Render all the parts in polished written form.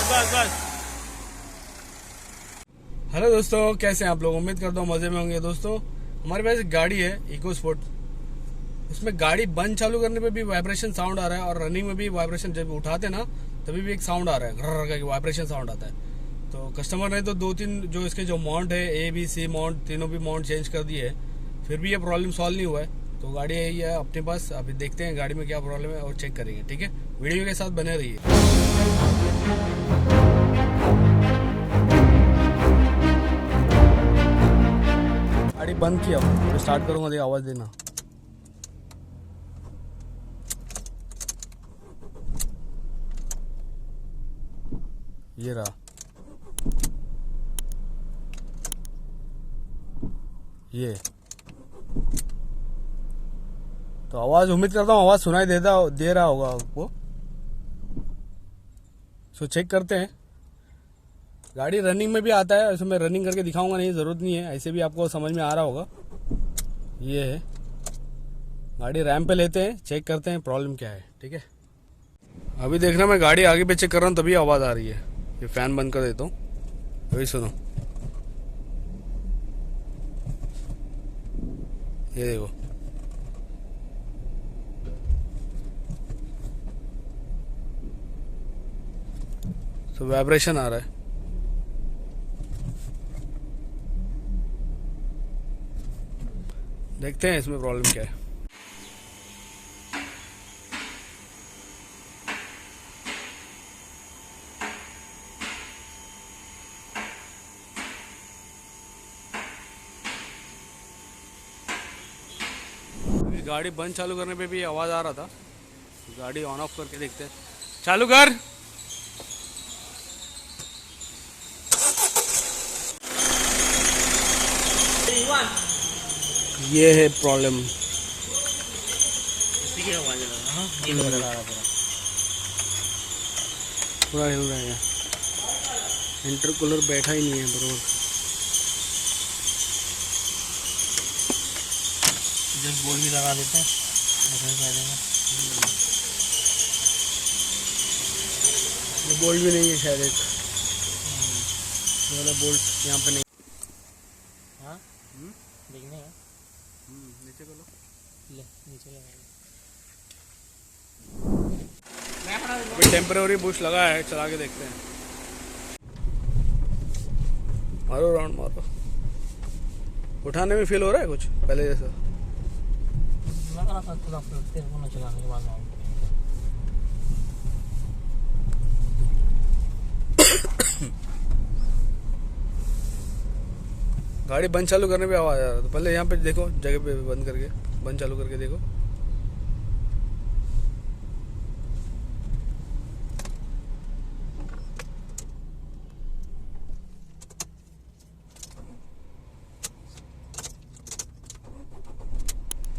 बस बस। हेलो दोस्तों, कैसे हैं आप लोग? उम्मीद करता हूँ मजे में होंगे। दोस्तों, हमारे पास एक गाड़ी है इको स्पोर्ट। उसमें गाड़ी बंद चालू करने पे भी वाइब्रेशन साउंड आ रहा है और रनिंग में भी वाइब्रेशन, जब उठाते ना तभी भी एक साउंड आ रहा है, घर्र का वाइब्रेशन साउंड आता है। तो कस्टमर ने तो 2-3 जो इसके जो माउंट है, ए बी सी माउंट, तीनों भी माउंट चेंज कर दिए, फिर भी ये प्रॉब्लम सॉल्व नहीं हुआ है। तो गाड़ी यही है अपने पास, अभी देखते हैं गाड़ी में क्या प्रॉब्लम है और चेक करेंगे। ठीक है, वीडियो के साथ बने रहिए। गाड़ी बंद किया, तो स्टार्ट करूंगा, देखिए आवाज़ देना। ये रहा, ये तो आवाज़, उम्मीद करता हूँ आवाज़ सुनाई दे रहा होगा आपको। सो चेक करते हैं। गाड़ी रनिंग में भी आता है, उसमें मैं रनिंग करके दिखाऊंगा नहीं, ज़रूरत नहीं है, ऐसे भी आपको समझ में आ रहा होगा। ये है गाड़ी, रैंप पे लेते हैं, चेक करते हैं प्रॉब्लम क्या है। ठीक है, अभी देखना, मैं गाड़ी आगे पे चेक कर रहा हूँ तभी आवाज़ आ रही है। ये फ़ैन बंद कर देता हूँ, अभी सुनो। ये देखो, तो वाइब्रेशन आ रहा है। देखते हैं इसमें प्रॉब्लम क्या है। गाड़ी बंद चालू करने पे भी आवाज़ आ रहा था, गाड़ी ऑन ऑफ करके देखते हैं। चालू कर। ये है प्रॉब्लम, पूरा हिल रहा है। इंटरकूलर बैठा ही नहीं है बरोबर। जस्ट बोल्ट भी लगा देते हैं, ये बोल्ट भी नहीं है शायद, एक वाला बोल्ट यहाँ पे नहीं। हाँ देखने हैं, नीचे कर लो, ले नीचे लगा। टेम्परेरी बुश लगा है, चला के देखते हैं। मारो राउंड मारो। उठाने में फील हो रहा है कुछ पहले जैसा? लग रहा था थोड़ा तेरे को न चलाने के बाद गाड़ी बंद चालू करने पे आवाज़ आ रहा था। पहले यहाँ पे देखो, जगह पे बंद करके, बंद चालू करके देखो।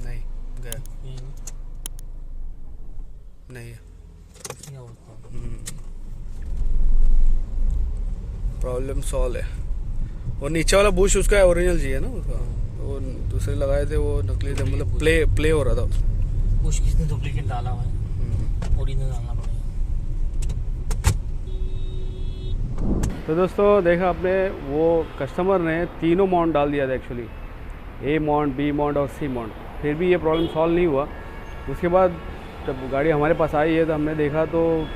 नहीं गया, नहीं है। प्रॉब्लम सॉल्व है। और नीचे वाला बुश उसका ओरिजिनल चाहिए ना उसका, वो दूसरे लगाए थे वो नकली थे, मतलब प्ले हो रहा था उसमें। बुश किसने डुप्लीकेट डाला हुआ है, ओरिजिनल डालना पड़ेगा। तो दोस्तों देखा आपने, वो कस्टमर ने तीनों माउंट डाल दिया था एक्चुअली, ए माउंट, बी माउंट और सी माउंट, फिर भी ये प्रॉब्लम सॉल्व नहीं हुआ। उसके बाद जब गाड़ी हमारे पास आई है तो हमने देखा, तो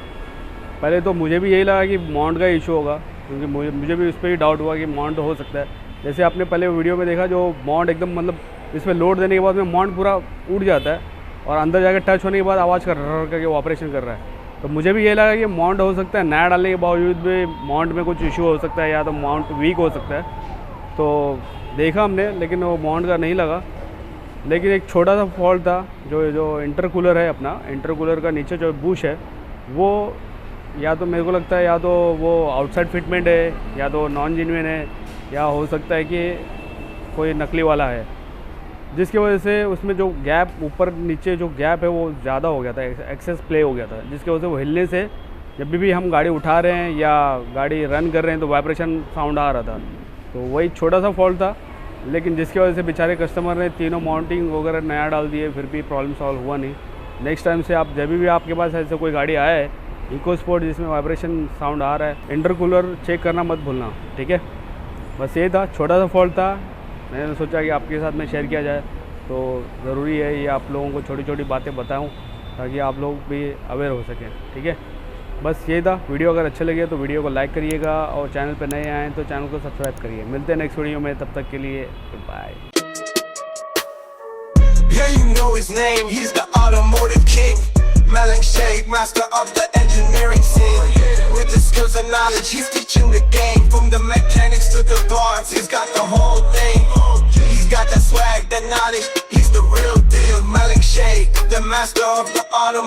पहले तो मुझे भी यही लगा कि माउंट का इशू होगा, क्योंकि मुझे भी उस पर ही डाउट हुआ कि माउंट हो सकता है। जैसे आपने पहले वीडियो में देखा, जो माउंट एकदम मतलब इसमें लोड देने के बाद में माउंट पूरा उड़ जाता है और अंदर जाकर टच होने के बाद आवाज़ कर रहा करके वो ऑपरेशन कर रहा है। तो मुझे भी ये लगा कि माउंट हो सकता है, नया डालने के बावजूद भी माउंट में कुछ इशू हो सकता है, या तो माउंट वीक हो सकता है। तो देखा हमने, लेकिन वो माउंट का नहीं लगा। लेकिन एक छोटा सा फॉल्ट था, जो इंटरकूलर है अपना, इंटरकूलर का नीचे जो बुश है, वो या तो मेरे को लगता है या तो वो आउटसाइड फिटमेंट है, या तो नॉन जेन्युइन है, या हो सकता है कि कोई नकली वाला है, जिसकी वजह से उसमें जो गैप, ऊपर नीचे जो गैप है वो ज़्यादा हो गया था, एक्सेस प्ले हो गया था, जिसकी वजह से वो हिलने से जब भी हम गाड़ी उठा रहे हैं या गाड़ी रन कर रहे हैं तो वाइब्रेशन साउंड आ रहा था। तो वही छोटा सा फॉल्ट था, लेकिन जिसकी वजह से बेचारे कस्टमर ने तीनों माउंटिंग वगैरह नया डाल दिए, फिर भी प्रॉब्लम सॉल्व हुआ नहीं। नेक्स्ट टाइम से आप, जब भी आपके पास ऐसे कोई गाड़ी आए इको स्पोर्ट जिसमें वाइब्रेशन साउंड आ रहा है। इंटरकूलर चेक करना मत भूलना, ठीक है। बस ये था, छोटा सा फॉल्ट था, मैंने सोचा कि आपके साथ में शेयर किया जाए। तो ज़रूरी है ये आप लोगों को छोटी छोटी बातें बताऊं ताकि आप लोग भी अवेयर हो सकें, ठीक है। बस ये था, वीडियो अगर अच्छे लगे तो वीडियो को लाइक करिएगा और चैनल पर नए आएँ तो चैनल को सब्सक्राइब करिए। मिलते हैं नेक्स्ट वीडियो में, तब तक के लिए bye. Yeah, you know his name, he's the automotive king. Malik Sheikh, master of the engineering scene. With the skills and knowledge, he's teaching the game. From the mechanics to the parts, he's got the whole thing. He's got that swag, that knowledge, he's the real deal. Malik Sheikh, the master of the automotive